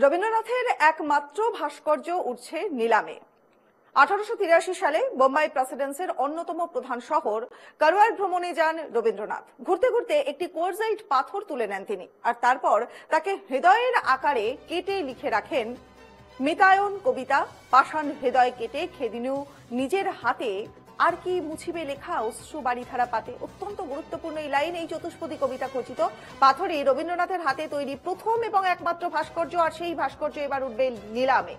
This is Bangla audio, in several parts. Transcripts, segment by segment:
রবীন্দ্রনাথের একমাত্র ভাস্কর্য উঠছে নিলামে। 1883 সালে বোম্বাই প্রেসিডেন্সির অন্যতম প্রধান শহর কারওয়ার ভ্রমণে যান রবীন্দ্রনাথ। ঘুরতে ঘুরতে একটি কোয়ার্জাইট পাথর তুলে নেন তিনি, আর তারপর তাকে হৃদয়ের আকারে কেটে লিখে রাখেন মিতায়ন কবিতা। পাষাণ হৃদয় কেটে খেদিনু নিজের হাতে, আর কি মুছিবে লেখা অশ্রু বাড়ি ধারা পাতে। অত্যন্ত গুরুত্বপূর্ণ এই লাইন এই চতুষ্পদী কবিতা খচিত পাথরে রবীন্দ্রনাথের হাতে তৈরি প্রথম এবং একমাত্র ভাস্কর্য, আর সেই ভাস্কর্য এবার উঠবে নিলামে।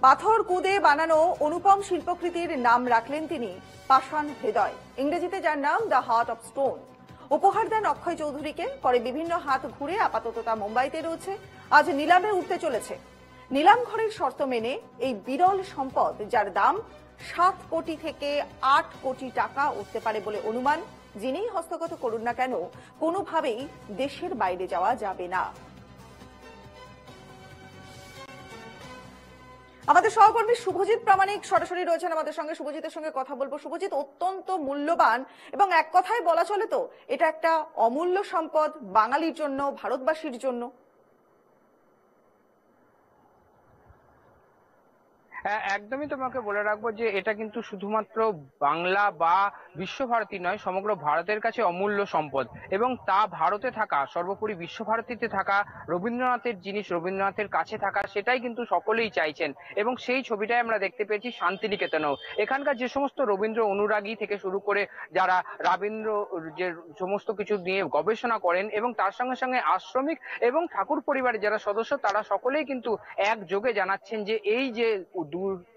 পাথর কুদে বানানো অনুপম শিল্পকৃতির নাম রাখলেন তিনি পাষাণ হৃদয়, ইংরেজিতে যার নাম দ্য হার্ট অফ স্টোন। উপহার দেন অক্ষয় চৌধুরীকে, পরে বিভিন্ন হাত ঘুরে আপাতত তা মুম্বাইতে রয়েছে, আজ নিলামে উঠতে চলেছে। নিলাম ঘরের শর্ত মেনে এই বিরল সম্পদ, যার দাম 7 কোটি থেকে 8 কোটি টাকা উঠতে পারে বলে অনুমান, যিনিই হস্তগত করুন না কেন কোনোভাবেই দেশের বাইরে যাওয়া যাবে না। আমাদের সহকর্মী শুভজিৎ প্রামাণিক সরাসরি রয়েছেন আমাদের সঙ্গে। শুভজিতের সঙ্গে কথা বলবো। শুভজিৎ, অত্যন্ত মূল্যবান এবং এক কথায় বলা চলে তো এটা একটা অমূল্য সম্পদ বাঙালির জন্য, ভারতবাসীর জন্য। একদমই তোমাকে বলে রাখবো যে এটা কিন্তু শুধুমাত্র বাংলা বা বিশ্বভারতী নয়, সমগ্র ভারতের কাছে অমূল্য সম্পদ। এবং তা ভারতে থাকা, সর্বোপরি বিশ্বভারতীতে থাকা রবীন্দ্রনাথের জিনিস রবীন্দ্রনাথের কাছে থাকা, সেটাই কিন্তু সকলেই চাইছেন। এবং সেই ছবিটাই আমরা দেখতে পেয়েছি শান্তিনিকেতনেও। এখানকার যে সমস্ত রবীন্দ্র অনুরাগী থেকে শুরু করে যারা রবীন্দ্র যে সমস্ত কিছু নিয়ে গবেষণা করেন, এবং তার সঙ্গে সঙ্গে আশ্রমিক এবং ঠাকুর পরিবারের যারা সদস্য, তারা সকলেই কিন্তু একযোগে জানাচ্ছেন যে এই যে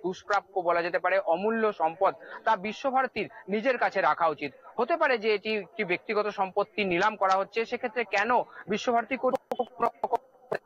দুষ্প্রাপ্য বলা যেতে পারে অমূল্য সম্পদ, তা বিশ্বভারতীর নিজের কাছে রাখা উচিত। হতে পারে যে এটি একটি ব্যক্তিগত সম্পত্তি নিলাম করা হচ্ছে, সেক্ষেত্রে কেন বিশ্বভারতী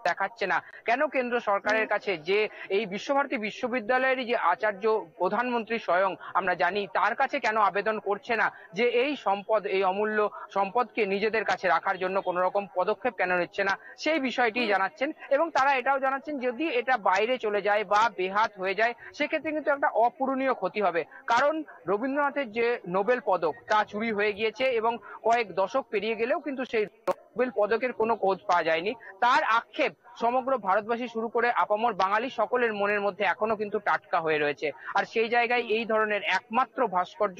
দেখাচ্ছে না, কেন কেন্দ্র সরকারের কাছে যে এই বিশ্বভারতী বিশ্ববিদ্যালয়ের যে আচার্য প্রধানমন্ত্রী স্বয়ং আমরা জানি, তার কাছে কেন আবেদন করছে না যে এই সম্পদ, এই অমূল্য সম্পদকে নিজেদের কাছে রাখার জন্য কোন রকম পদক্ষেপ কেন নিচ্ছে না, সেই বিষয়টি জানাচ্ছেন। এবং তারা এটাও জানাচ্ছেন যদি এটা বাইরে চলে যায় বা বেহাত হয়ে যায়, সেক্ষেত্রে কিন্তু একটা অপূরণীয় ক্ষতি হবে। কারণ রবীন্দ্রনাথের যে নোবেল পদক, তা চুরি হয়ে গিয়েছে এবং কয়েক দশক পেরিয়ে গেলেও কিন্তু সেই নোবেল পদকের কোনো খোঁজ পাওয়া যায়নি। তার আক্ষেপ সমগ্র ভারতবাসী শুরু করে আপামর বাঙালি সকলের মনের মধ্যে এখনো কিন্তু টাটকা হয়ে রয়েছে। আর সেই জায়গায় এই ধরনের একমাত্র ভাস্কর্য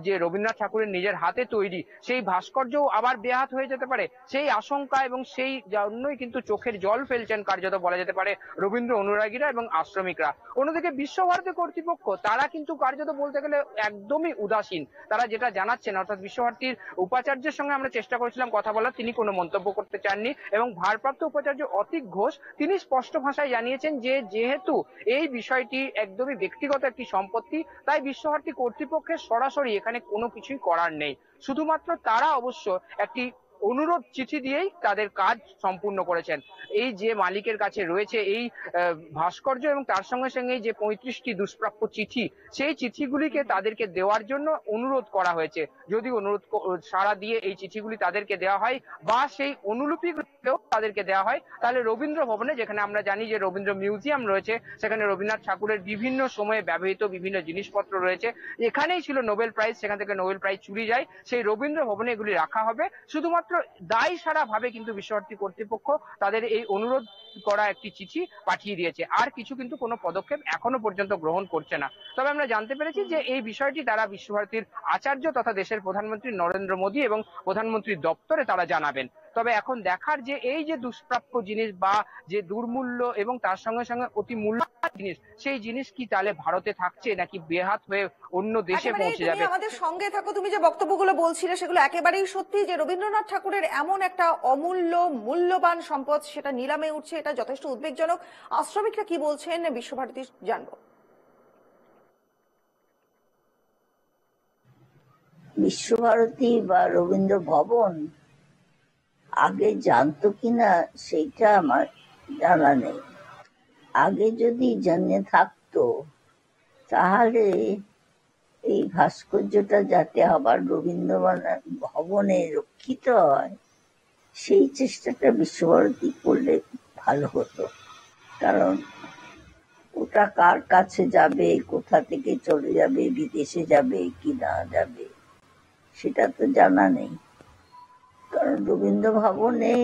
যে রবীন্দ্রনাথ ঠাকুরের নিজের হাতে তৈরি, সেই ভাস্কর্য আবার বেহাত হয়ে যেতে পারে, সেই আশঙ্কা এবং সেই জন্যই কিন্তু চোখের জল ফেলছেন কার্যত বলা যেতে পারে রবীন্দ্র অনুরাগীরা এবং আশ্রমিকরা। অন্যদিকে বিশ্বভারতী কর্তৃপক্ষ, তারা কিন্তু কার্যত বলতে গেলে একদমই উদাসীন। তারা যেটা জানাচ্ছেন, অর্থাৎ বিশ্বভারতীর উপাচার্যের সঙ্গে আমরা চেষ্টা করেছিলাম কথা বলার, তিনি কোনো মন্তব্য করতে চাননি। এবং ভারপ্রাপ্ত উপাচার্য অতীক ঘোষ, তিনি স্পষ্ট ভাষায় জানিয়েছেন যে যেহেতু এই বিষয়টি একদমই ব্যক্তিগত একটি সম্পত্তি, তাই বিশ্বভারতী কর্তৃপক্ষের সরাসরি এখানে কোনো কিছুই করার নেই। শুধুমাত্র তারা অবশ্য একটি অনুরোধ চিঠি দিয়েই তাদের কাজ সম্পূর্ণ করেছেন। এই যে মালিকের কাছে রয়েছে এই ভাস্কর্য এবং তার সঙ্গে সঙ্গে যে 35টি দুষ্প্রাপ্য চিঠি, সেই চিঠিগুলিকে তাদেরকে দেওয়ার জন্য অনুরোধ করা হয়েছে। যদি অনুরোধ সাড়া দিয়ে এই চিঠিগুলি তাদেরকে দেওয়া হয় বা সেই অনুলিপিগুলো তাদেরকে দেওয়া হয়, তাহলে রবীন্দ্র ভবনে, যেখানে আমরা জানি যে রবীন্দ্র মিউজিয়াম রয়েছে, সেখানে রবীন্দ্রনাথ ঠাকুরের বিভিন্ন সময়ে ব্যবহৃত বিভিন্ন জিনিসপত্র রয়েছে। এখানেই ছিল নোবেল প্রাইজ, সেখান থেকে নোবেল প্রাইজ চুরি যায়, সেই রবীন্দ্র ভবনে এগুলি রাখা হবে। শুধুমাত্র দায় সারা ভাবে কিন্তু বিশ্বভারতী কর্তৃপক্ষ তাদের এই অনুরোধ করা একটি চিঠি পাঠিয়ে দিয়েছে, আর কিছু কিন্তু কোনো পদক্ষেপ এখনো পর্যন্ত গ্রহণ করছে না। তবে আমরা জানতে পেরেছি যে এই বিষয়টি তারা বিশ্বভারতীর আচার্য তথা দেশের প্রধানমন্ত্রী নরেন্দ্র মোদী এবং প্রধানমন্ত্রীর দপ্তরে তারা জানাবেন। তবে এখন দেখার যে এই যে দুষ্প্রাপ্য জিনিস বা যে দুর্মূল্য এবং তার সঙ্গে সঙ্গে অতি মূল্যবান জিনিস, সেই জিনিস কি তাহলে ভারতে থাকছে নাকি বেহাত হয়ে অন্য দেশে পৌঁছে যাবে। আমাদের সঙ্গে থাকো। তুমি যে বক্তব্যগুলো বলছিলে সেগুলো একেবারেই সত্যি, যে রবীন্দ্রনাথ ঠাকুরের এমন একটা অমূল্য মূল্যবান সম্পদ সেটা নিলামে উঠছে, এটা যথেষ্ট উদ্বেগজনক। আশ্রমিকরা কি বলছেন বিশ্বভারতী জানবো। বিশ্বভারতী বা রবীন্দ্র ভবন আগে জানতো কিনা সেইটা আমার জানা নেই। আগে যদি জেনে থাকতো তাহলে এই ভাস্কর্যটা যাতে আবার রবীন্দ্র ভবনে রক্ষিত হয়, সেই চেষ্টাটা বিশ্বভারতী করলে ভালো হতো। কারণ ওটা কার কাছে যাবে, কোথা থেকে চলে যাবে, বিদেশে যাবে কি না যাবে, সেটা তো জানা নেই। রবীন্দ্র ভবনে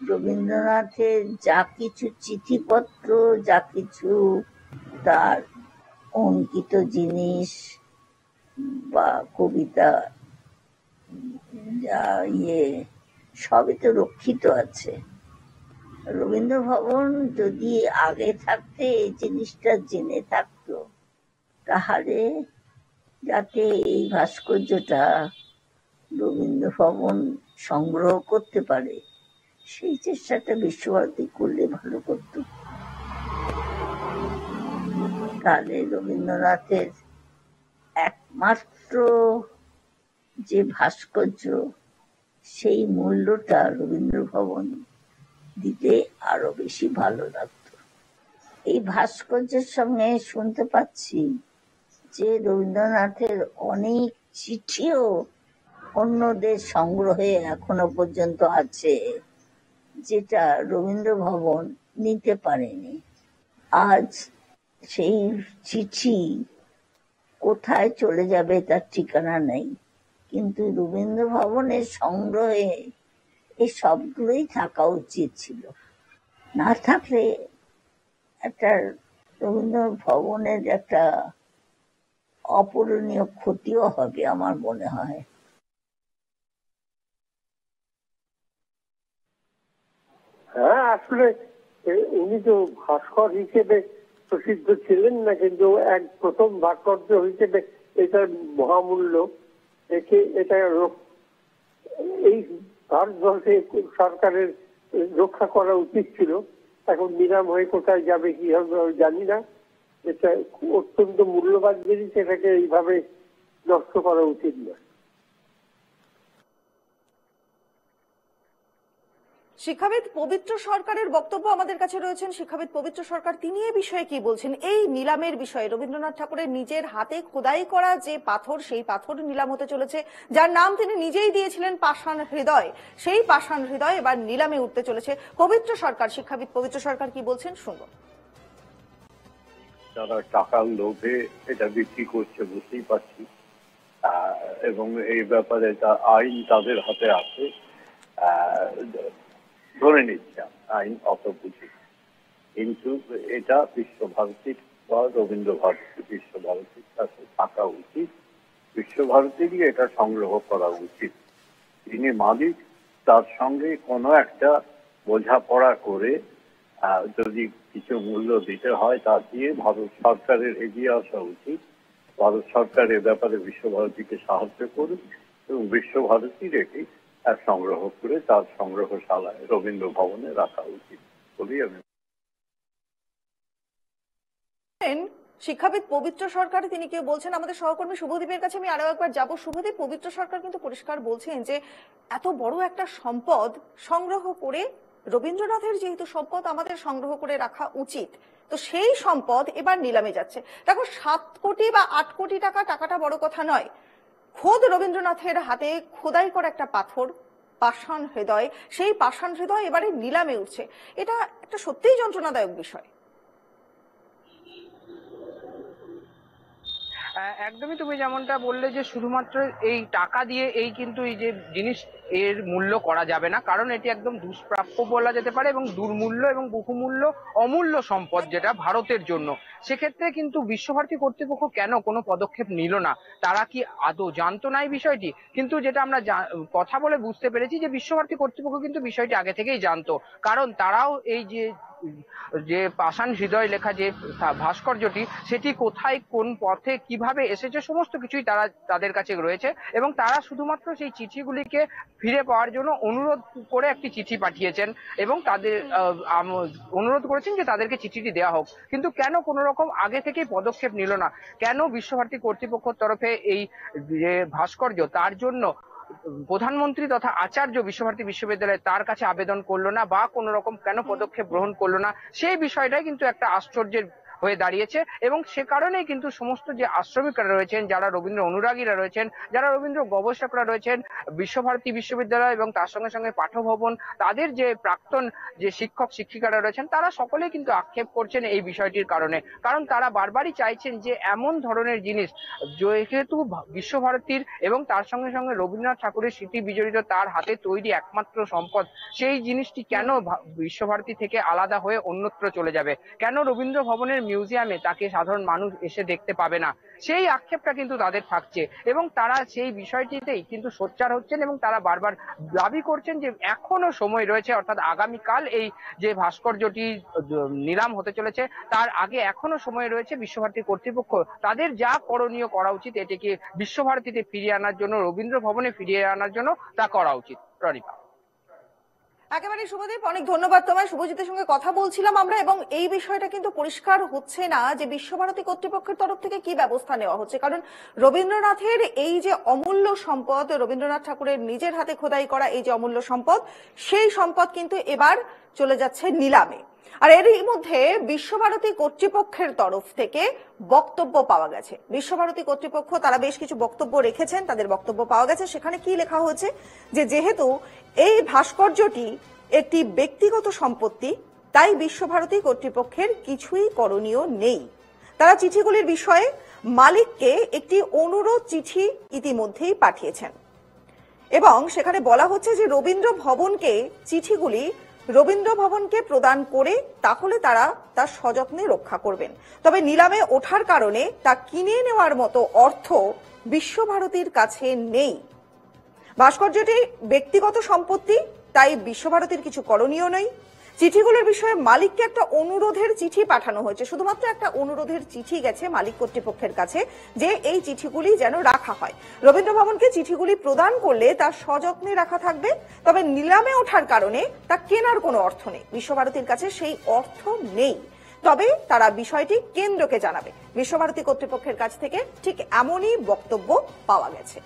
রবীন্দ্রনাথের যা কিছু চিঠিপত্র, যা কিছু তার অঙ্কিত জিনিস বা কবিতা, যা সবই তো রক্ষিত আছে। রবীন্দ্র ভবন যদি আগে থাকতে এই জিনিসটা জেনে থাকতো, তাহলে যাতে এই ভাস্কর্যটা রবীন্দ্র ভবন সংগ্রহ করতে পারে, সেই চেষ্টাটা বিশ্বভারতী করলে ভালো করতো। তাহলে রবীন্দ্রনাথের একমাত্র যে ভাস্কর্য, সেই মূল্যটা রবীন্দ্র ভবন দিতে আরো বেশি ভালো লাগতো। এই ভাস্কর্যের সঙ্গে শুনতে পাচ্ছি যে রবীন্দ্রনাথের অনেক চিঠিও অন্যদের সংগ্রহে এখনো পর্যন্ত আছে, যেটা রবীন্দ্র ভবন নিতে পারেনি। আজ সেই চিঠি কোথায় চলে যাবে তার ঠিকানা নেই, কিন্তু রবীন্দ্র ভবনের সংগ্রহে এই সবগুলোই থাকা উচিত ছিল। না থাকলে একটা রবীন্দ্র ভবনের একটা অপূরণীয় ক্ষতিও হবে আমার মনে হয়। হ্যাঁ, আসলে উনি তো ভাস্কর হিসেবে প্রসিদ্ধ ছিলেন না, কিন্তু এক প্রথম ভাস্কর্য হিসেবে এটার মহামূল্য একে এটা এই ভারতবর্ষে সরকারের রক্ষা করা উচিত ছিল। এখন নিলাম হয়ে কোথায় যাবে কি হবে জানি না। এটা অত্যন্ত মূল্যবান জিনিস, এটাকে এইভাবে নষ্ট করা উচিত না। শিক্ষাবিদ পবিত্র সরকারের বক্তব্য আমাদের কাছে রয়েছেন। শিক্ষাবিদ পবিত্র সরকার, তিনি এই বিষয়ে কি বলছেন? এই নিলামের বিষয়ে রবীন্দ্রনাথ ঠাকুরের নিজের হাতে খোদাই করা যে পাথর, সেই পাথর নিলাম হতে চলেছে, যার নাম তিনি নিজেই দিয়েছিলেন পাষাণ হৃদয়। সেই পাষাণ হৃদয় এবার নিলামে উঠতে চলেছে। পবিত্র সরকার, শিক্ষাবিদ পবিত্র সরকার কি বলছেন শুনবো। তারা টাকার লোভে এটা বিক্রি করছে বুঝতেই পারছি, এবং এই ব্যাপারে আইন তাদের হাতে আছে। ধরে নিচ্ছে আইন অত বুঝি, কিন্তু এটা বিশ্বভারতীর বা রবীন্দ্র ভারতী বিশ্বভারতীর কাছে থাকা উচিত। বিশ্বভারতীরই এটা সংগ্রহ করা উচিত। যিনি মালিক তার সঙ্গে কোনো একটা বোঝাপড়া করে যদি কিছু মূল্য দিতে হয় তা দিয়ে ভারত সরকারের এগিয়ে আসা উচিত। ভারত সরকার এ ব্যাপারে বিশ্বভারতীকে সাহায্য করুন এবং বিশ্বভারতীর এটি সংগ্রহ করে তার সংগ্রহশালায় রবীন্দ্র ভবনে রাখা উচিত বলেই আমি। শিক্ষাবিদ পবিত্র সরকার তিনি কে বলছেন, আমাদের সহকর্মী শুভদীপের কাছে আমি আরো একবার যাব। শুভদীপ, পবিত্র সরকার কিন্তু পরিষ্কার বলছেন যে এত বড় একটা সম্পদ সংগ্রহ করে, রবীন্দ্রনাথের যেহেতু সম্পদ আমাদের সংগ্রহ করে রাখা উচিত, তো সেই সম্পদ এবার নিলামে যাচ্ছে। দেখো, 7 কোটি বা 8 কোটি টাকা, টাকাটা বড় কথা নয়। খোদ রবীন্দ্রনাথের হাতে খোদাই করা একটা পাথর, পাষাণ হৃদয়, সেই পাষাণ হৃদয় এবারে নিলামে উঠছে। এটা একটা সত্যিই যন্ত্রণাদায়ক বিষয়। একদমই, তুমি যেমনটা বললে যে শুধুমাত্র এই টাকা দিয়ে এই কিন্তু এই যে জিনিস এর মূল্য করা যাবে না, কারণ এটি একদম দুষ্প্রাপ্য বলা যেতে পারে এবং দুর্মূল্য এবং বহুমূল্য অমূল্য সম্পদ যেটা ভারতের জন্য। সেক্ষেত্রে কিন্তু বিশ্বভারতী কর্তৃপক্ষ কেন কোনো পদক্ষেপ নিল না? তারা কি আদৌ জানতো না এই বিষয়টি? কিন্তু যেটা আমরা কথা বলে বুঝতে পেরেছি যে বিশ্বভারতী কর্তৃপক্ষ কিন্তু বিষয়টি আগে থেকেই জানতো, কারণ তারাও এই যে পাষাণ হৃদয় লেখা যে ভাস্কর্যটি, সেটি কোথায় কোন পথে কিভাবে এসেছে সমস্ত কিছুই তাদের কাছে রয়েছে, এবং তারা শুধুমাত্র সেই চিঠিগুলিকে ফিরে পাওয়ার জন্য অনুরোধ করে একটি চিঠি পাঠিয়েছেন এবং তাদের অনুরোধ করেছেন যে তাদেরকে চিঠিটি দেওয়া হোক। কিন্তু কেন কোনো রকম আগে থেকেই পদক্ষেপ নিল না? কেন বিশ্বভারতী কর্তৃপক্ষের তরফে এই যে ভাস্কর্য তার জন্য প্রধানমন্ত্রী তথা আচার্য বিশ্বভারতী বিশ্ববিদ্যালয় তার কাছে আবেদন করলো না বা কোন রকম কেন পদক্ষেপ গ্রহণ করলো না? সেই বিষয়টাই কিন্তু একটা আশ্চর্যের হয়ে দাঁড়িয়েছে। এবং সে কারণেই কিন্তু সমস্ত যে আশ্রমিকরা রয়েছেন, যারা রবীন্দ্র অনুরাগীরা রয়েছেন, যারা রবীন্দ্র গবেষকরা রয়েছেন, বিশ্বভারতী বিশ্ববিদ্যালয় এবং তার সঙ্গে সঙ্গে পাঠভবন, তাদের যে প্রাক্তন যে শিক্ষক শিক্ষিকারা রয়েছেন, তারা সকলেই কিন্তু আক্ষেপ করছেন এই বিষয়টির কারণে। কারণ তারা বারবারই চাইছেন যে এমন ধরনের জিনিস, যেহেতু বিশ্বভারতীর এবং তার সঙ্গে সঙ্গে রবীন্দ্রনাথ ঠাকুরের স্মৃতি বিজড়িত, তার হাতে তৈরি একমাত্র সম্পদ, সেই জিনিসটি কেন বিশ্বভারতী থেকে আলাদা হয়ে অন্যত্র চলে যাবে? কেন রবীন্দ্র ভবনের মিউজিয়ামে তাকে সাধারণ মানুষ এসে দেখতে পাবে না? সেই আক্ষেপটা কিন্তু তাদের থাকছে এবং তারা সেই বিষয়টিতেই কিন্তু সোচ্চার হচ্ছেন এবং তারা বারবার দাবি করছেন যে এখনো সময় রয়েছে, অর্থাৎ আগামীকাল এই যে ভাস্কর্যটি নিলাম হতে চলেছে তার আগে এখনো সময় রয়েছে। বিশ্বভারতী কর্তৃপক্ষ তাদের যা করণীয় করা উচিত, এটিকে বিশ্বভারতীতে ফিরিয়ে আনার জন্য, রবীন্দ্র ভবনে ফিরিয়ে আনার জন্য তা করা উচিত। রনিপা। একেবারে শুভদীপ, অনেক ধন্যবাদ তোমায়। শুভজিতের সঙ্গে কথা বলছিলাম আমরা, এবং এই বিষয়টা কিন্তু পরিষ্কার হচ্ছে না যে বিশ্বভারতী কর্তৃপক্ষের তরফ থেকে কি ব্যবস্থা নেওয়া হচ্ছে। কারণ রবীন্দ্রনাথের এই যে অমূল্য সম্পদ, রবীন্দ্রনাথ ঠাকুরের নিজের হাতে খোদাই করা এই যে অমূল্য সম্পদ, সেই সম্পদ কিন্তু এবার চলে যাচ্ছে নিলামে। আর এরই মধ্যে বিশ্বভারতী কর্তৃপক্ষের তরফ থেকে বক্তব্য পাওয়া গেছে। বিশ্বভারতী কর্তৃপক্ষ তারা বেশ কিছু বক্তব্য রেখেছেন, তাদের বক্তব্য পাওয়া গেছে। সেখানে কি লেখা হয়েছে যে যেহেতু এই ভাস্কর্যটি একটি ব্যক্তিগত সম্পত্তি, তাই বিশ্বভারতী কর্তৃপক্ষের কিছুই করণীয় নেই। তারা চিঠিগুলির বিষয়ে মালিককে একটি অনুরোধ চিঠি ইতিমধ্যেই পাঠিয়েছেন এবং সেখানে বলা হচ্ছে যে রবীন্দ্র ভবনকে চিঠিগুলি রবীন্দ্র ভবনকে প্রদান করে তাহলে তারা তা সযত্নে রক্ষা করবেন। তবে নিলামে ওঠার কারণে তা কিনে নেওয়ার মতো অর্থ বিশ্বভারতীর কাছে নেই। ভাস্কর্যটি ব্যক্তিগত সম্পত্তি, তাই বিশ্বভারতীর কিছু করণীয় নেই। চিঠিগুলোর বিষয়ে মালিককে একটা অনুরোধের চিঠি পাঠানো হয়েছে, শুধুমাত্র একটা অনুরোধের চিঠি গেছে মালিক কর্তৃপক্ষের কাছে যে এই চিঠিগুলি যেন রাখা হয়। রবীন্দ্র ভবনকে চিঠিগুলি প্রদান করলে তা সযত্নে রাখা থাকবে, তবে নিলামে ওঠার কারণে তা কেনার কোনো অর্থ নেই। বিশ্বভারতীর কাছে সেই অর্থ নেই, তবে তারা বিষয়টি কেন্দ্রকে জানাবে। বিশ্বভারতী কর্তৃপক্ষের কাছ থেকে ঠিক এমনই বক্তব্য পাওয়া গেছে।